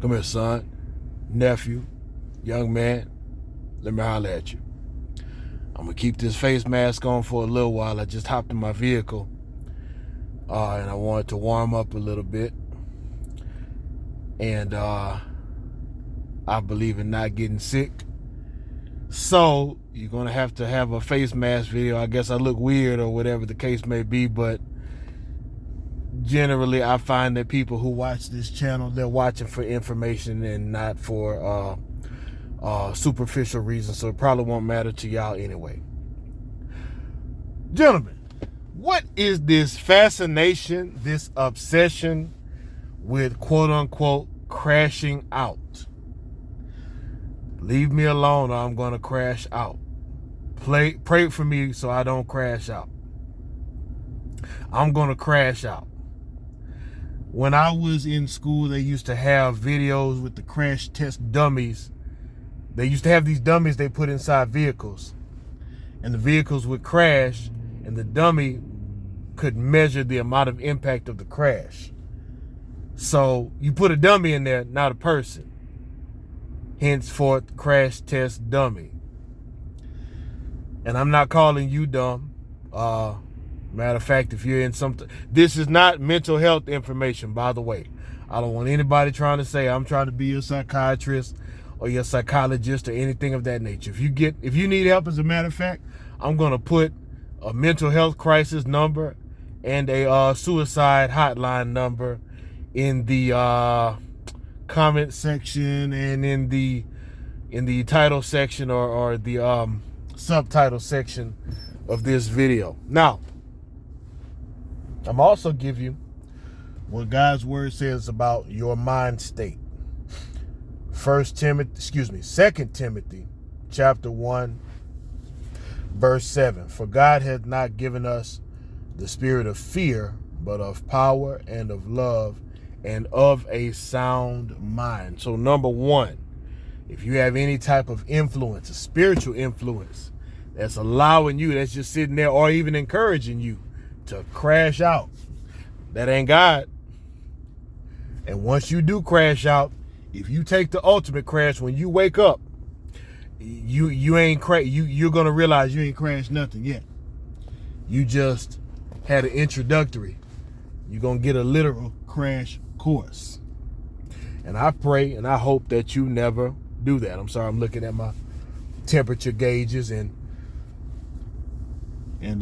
Come here, son, nephew, young man. Let me holler at you. I'm going to keep this face mask on for a little while. I just hopped in my vehicle, and I wanted to warm up a little bit. And I believe in not getting sick. So you're going to have a face mask video. I guess I look weird or whatever the case may be, but generally I find that people who watch this channel, they're watching for information and not for superficial reasons, so it probably won't matter to y'all anyway. Gentlemen, what is this fascination, this obsession with quote-unquote crashing out? Leave me alone or I'm going to crash out. Pray for me so I don't crash out. I'm going to crash out. When I was in school, they used to have videos with the crash test dummies. They used to have these dummies they put inside vehicles. And the vehicles would crash, and the dummy could measure the amount of impact of the crash. So you put a dummy in there, not a person. Henceforth, crash test dummy. And I'm not calling you dumb. Matter of fact, if you're in something, this is not mental health information, by the way. I don't want anybody trying to say I'm trying to be your psychiatrist or your psychologist or anything of that nature. If you need help, as a matter of fact, I'm going to put a mental health crisis number and a suicide hotline number in the comment section and in the title section or the subtitle section of this video. Now, I'm also give you what God's word says about your mind state. 2 Timothy chapter 1 verse 7. For God hath not given us the spirit of fear, but of power and of love and of a sound mind. So number one, if you have any type of influence, a spiritual influence that's allowing you, that's just sitting there or even encouraging you to crash out, that ain't God. And once you do crash out, if you take the ultimate crash, when you wake up, you're gonna realize you ain't crashed nothing yet. You just had an introductory. You're gonna get a literal crash course. And I pray and I hope that you never do that. I'm sorry, I'm looking at my temperature gauges and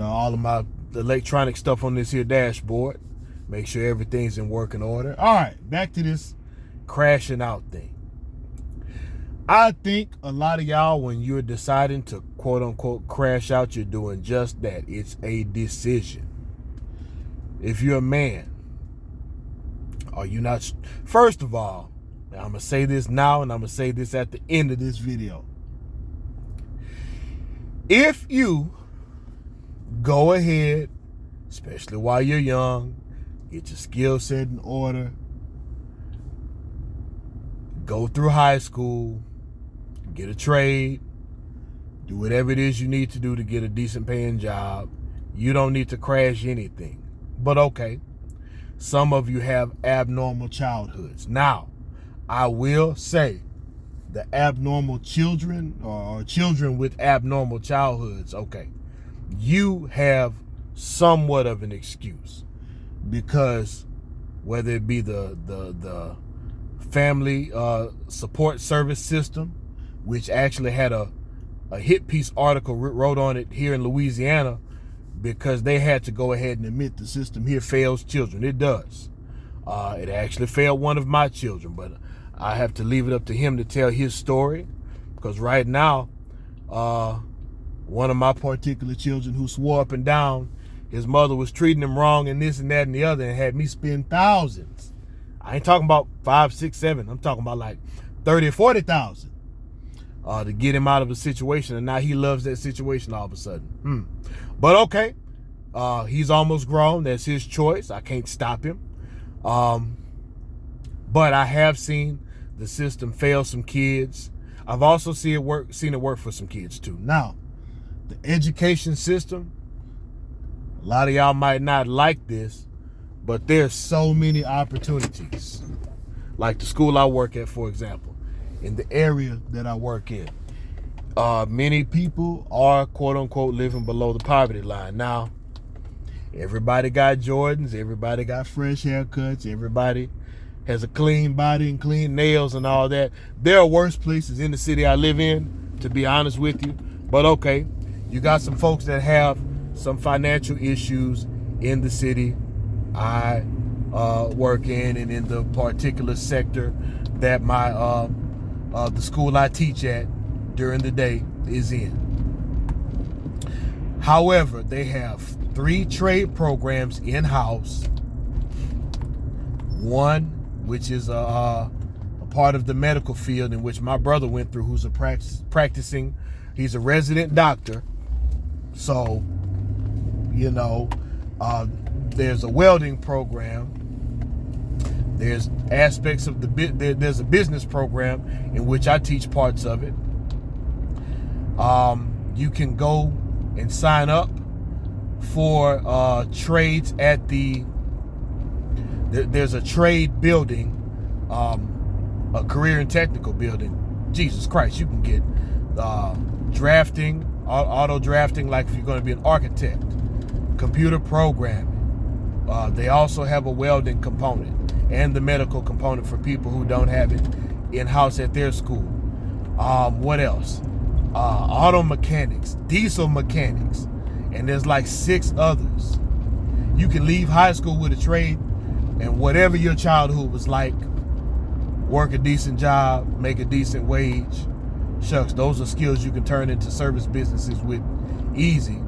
all of my electronic stuff on this here dashboard. Make sure everything's in working order. All right, back to this crashing out thing. I think a lot of y'all, when you're deciding to quote unquote crash out, you're doing just that. It's a decision. If you're a man, are you not? First of all, I'm going to say this now and I'm going to say this at the end of this video. If you go ahead, especially while you're young, get your skill set in order, go through high school, get a trade, do whatever it is you need to do to get a decent paying job. You don't need to crash anything. But okay, some of you have abnormal childhoods. Now, I will say the abnormal children or children with abnormal childhoods, okay, you have somewhat of an excuse, because whether it be the family support service system, which actually had a hit piece article wrote on it here in Louisiana, because they had to go ahead and admit the system here fails children. It does. It actually failed one of my children, but I have to leave it up to him to tell his story, because right now, one of my particular children who swore up and down his mother was treating him wrong and this and that and the other, and had me spend thousands. I ain't talking about 5, 6, 7. I'm talking about like 30 or 40,000 to get him out of a situation, and now he loves that situation all of a sudden. But okay, he's almost grown. That's his choice. I can't stop him. But I have seen the system fail some kids. I've also seen it work for some kids too. Now, the education system, a lot of y'all might not like this, but there's so many opportunities. like the school I work at, for example, in the area that I work in, many people are, quote unquote, living below the poverty line. Now, everybody got Jordans, everybody got fresh haircuts, everybody has a clean body and clean nails and all that. There are worse places in the city I live in, to be honest with you. But okay, you got some folks that have some financial issues in the city I work in, and in the particular sector that my the school I teach at during the day is in. However, they have 3 trade programs in-house. One, which is a part of the medical field in which my brother went through, who's practicing, he's a resident doctor. So, you know, there's a welding program. There's aspects of there's a business program in which I teach parts of it. You can go and sign up for trades at there's a trade building, a career and technical building. Jesus Christ, you can get drafting, auto drafting, like if you're going to be an architect, computer programming. They also have a welding component and the medical component for people who don't have it in-house at their school. What else? Auto mechanics, diesel mechanics, and there's like 6 others. You can leave high school with a trade, and whatever your childhood was like, work a decent job, make a decent wage. Shucks, those are skills you can turn into service businesses with easy.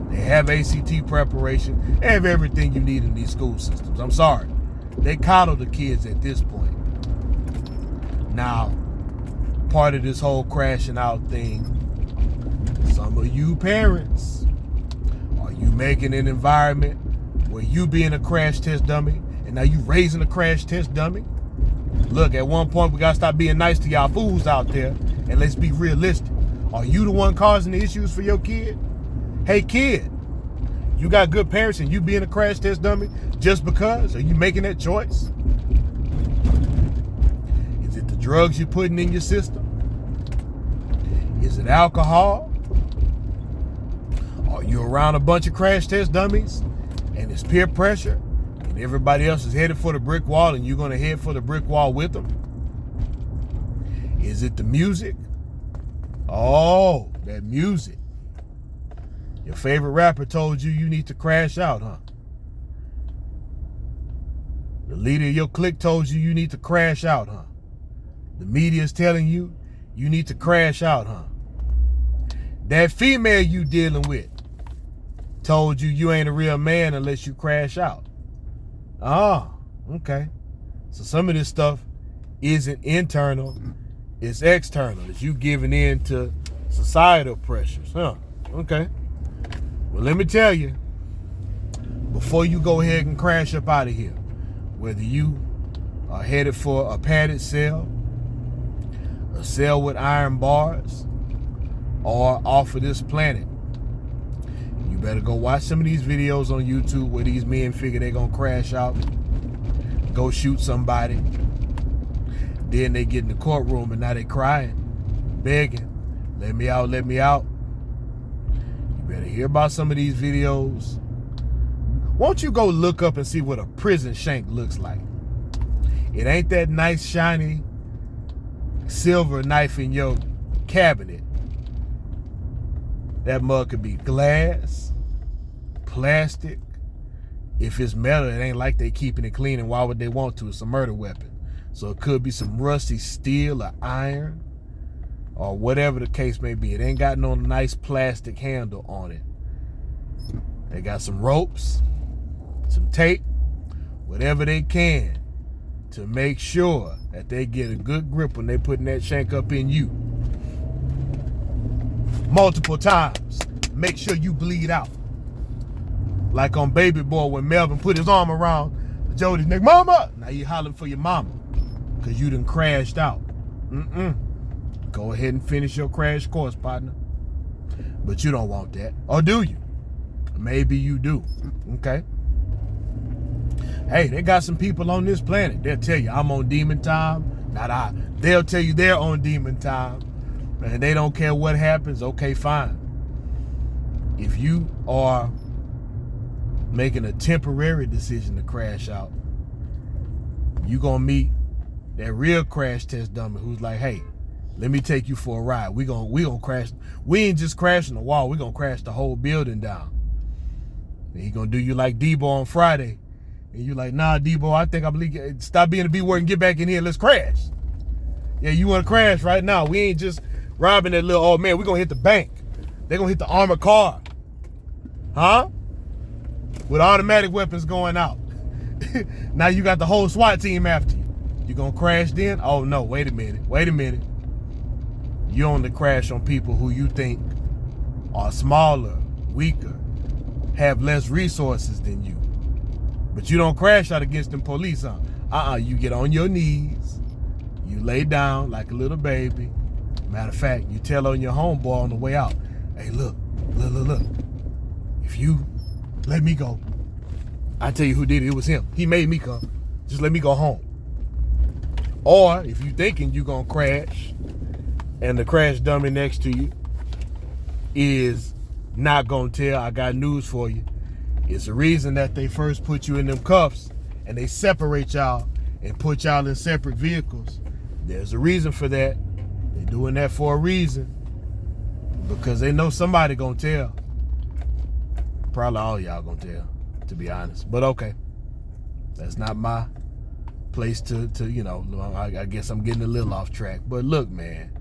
They have ACT preparation. They have everything you need in these school systems. I'm sorry. They coddle the kids at this point. Now, part of this whole crashing out thing, some of you parents, are you making an environment where you being a crash test dummy, and now you raising a crash test dummy? Look, at one point we gotta stop being nice to y'all fools out there, and let's be realistic. Are you the one causing the issues for your kid? Hey kid, you got good parents and you being a crash test dummy just because? Are you making that choice? Is it the drugs you're putting in your system? Is it alcohol? Are you around a bunch of crash test dummies and it's peer pressure and everybody else is headed for the brick wall and you're going to head for the brick wall with them? Is it the music? Oh, that music. Your favorite rapper told you need to crash out, huh? The leader of your clique told you need to crash out, huh? The media's telling you need to crash out, huh? That female you dealing with told you ain't a real man unless you crash out. Ah, okay. So some of this stuff isn't internal, it's external. It's you giving in to societal pressures, huh? Okay. Well, let me tell you, before you go ahead and crash up out of here, whether you are headed for a padded cell, a cell with iron bars, or off of this planet, you better go watch some of these videos on YouTube where these men figure they're gonna crash out, go shoot somebody, then they get in the courtroom and now they crying, begging, let me out, let me out. You better hear about some of these videos. Won't you go look up and see what a prison shank looks like? It ain't that nice shiny silver knife in your cabinet. That mug could be glass, plastic. If it's metal, it ain't like they keeping it clean, and why would they want to? It's a murder weapon. So it could be some rusty steel or iron or whatever the case may be. It ain't got no nice plastic handle on it. They got some ropes, some tape, whatever they can to make sure that they get a good grip when they putting that shank up in you. Multiple times. Make sure you bleed out. Like on Baby Boy when Melvin put his arm around Jody's neck. Mama! Now you hollering for your mama because you done crashed out. Go ahead and finish your crash course, partner. But you don't want that. Or do you? Maybe you do. Okay. Hey, they got some people on this planet. They'll tell you I'm on demon time. Not I. They'll tell you they're on demon time. And they don't care what happens. Okay, fine. If you are making a temporary decision to crash out, you gonna meet that real crash test dummy who's like, hey, let me take you for a ride. We gonna crash. We ain't just crashing the wall. We gonna crash the whole building down. And he gonna do you like Debo on Friday. And you like, nah, Debo, I think I believe, stop being a B word and get back in here. Let's crash. Yeah, you want to crash right now. We ain't just robbing that little old man. We gonna hit the bank. They gonna hit the armored car. Huh? With automatic weapons going out. Now you got the whole SWAT team after you. You gonna crash then? Oh no, wait a minute. You only crash on people who you think are smaller, weaker, have less resources than you. But you don't crash out against them police, huh? You get on your knees, you lay down like a little baby. Matter of fact, you tell on your homeboy on the way out, hey, look. If you let me go, I tell you who did it. It was him. He made me come. Just let me go home. Or if you thinking you gonna crash and the crash dummy next to you is not gonna tell, I got news for you. It's the reason that they first put you in them cuffs and they separate y'all and put y'all in separate vehicles. There's a reason for that. They're doing that for a reason. Because they know somebody gonna tell. Probably all y'all gonna tell, to be honest. But okay. That's not my place to you know, I guess I'm getting a little off track. But look, man.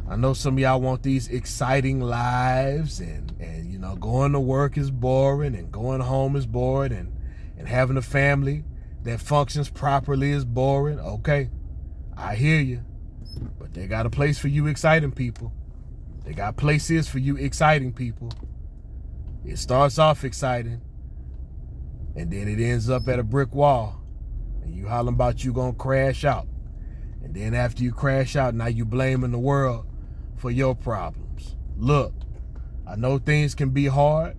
I know some of y'all want these exciting lives and you know, going to work is boring and going home is boring and having a family that functions properly is boring. Okay, I hear you. But they got a place for you exciting people. They got places for you exciting people. It starts off exciting and then it ends up at a brick wall and you hollering about you gonna crash out. And then after you crash out, now you blaming the world for your problems. Look, I know things can be hard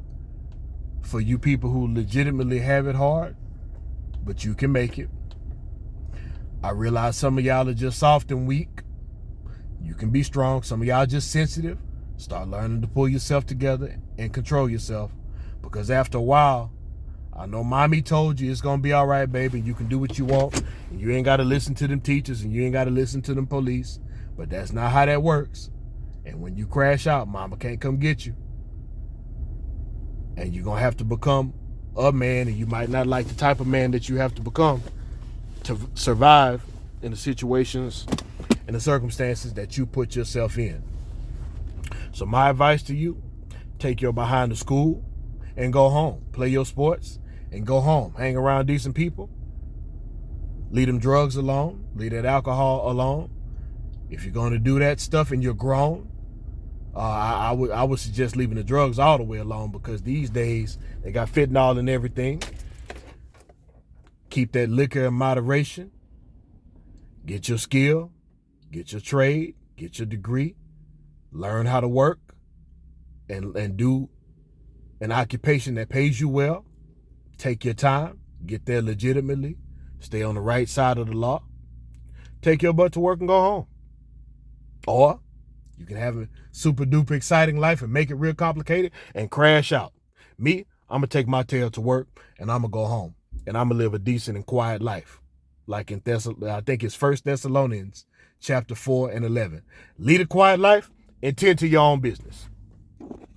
for you people who legitimately have it hard, but you can make it. I realize some of y'all are just soft and weak. You can be strong. Some of y'all just sensitive. Start learning to pull yourself together and control yourself. Because after a while, I know mommy told you it's going to be all right, baby. You can do what you want. And you ain't got to listen to them teachers and you ain't got to listen to them police. But that's not how that works. And when you crash out, mama can't come get you. And you're going to have to become a man, and you might not like the type of man that you have to become to survive in the situations and the circumstances that you put yourself in. So my advice to you, take your behind to school and go home. Play your sports and go home. Hang around decent people. Leave them drugs alone. Leave that alcohol alone. If you're going to do that stuff and you're grown, I would suggest leaving the drugs all the way alone, because these days they got fentanyl and everything. Keep that liquor in moderation. Get your skill, get your trade, get your degree, learn how to work and do an occupation that pays you well. Take your time, get there legitimately, stay on the right side of the law. Take your butt to work and go home. Or you can have a super duper exciting life and make it real complicated and crash out. Me, I'm going to take my tail to work and I'm going to go home. And I'm going to live a decent and quiet life. Like in I think it's 1 Thessalonians chapter 4 and 11. Lead a quiet life and tend to your own business.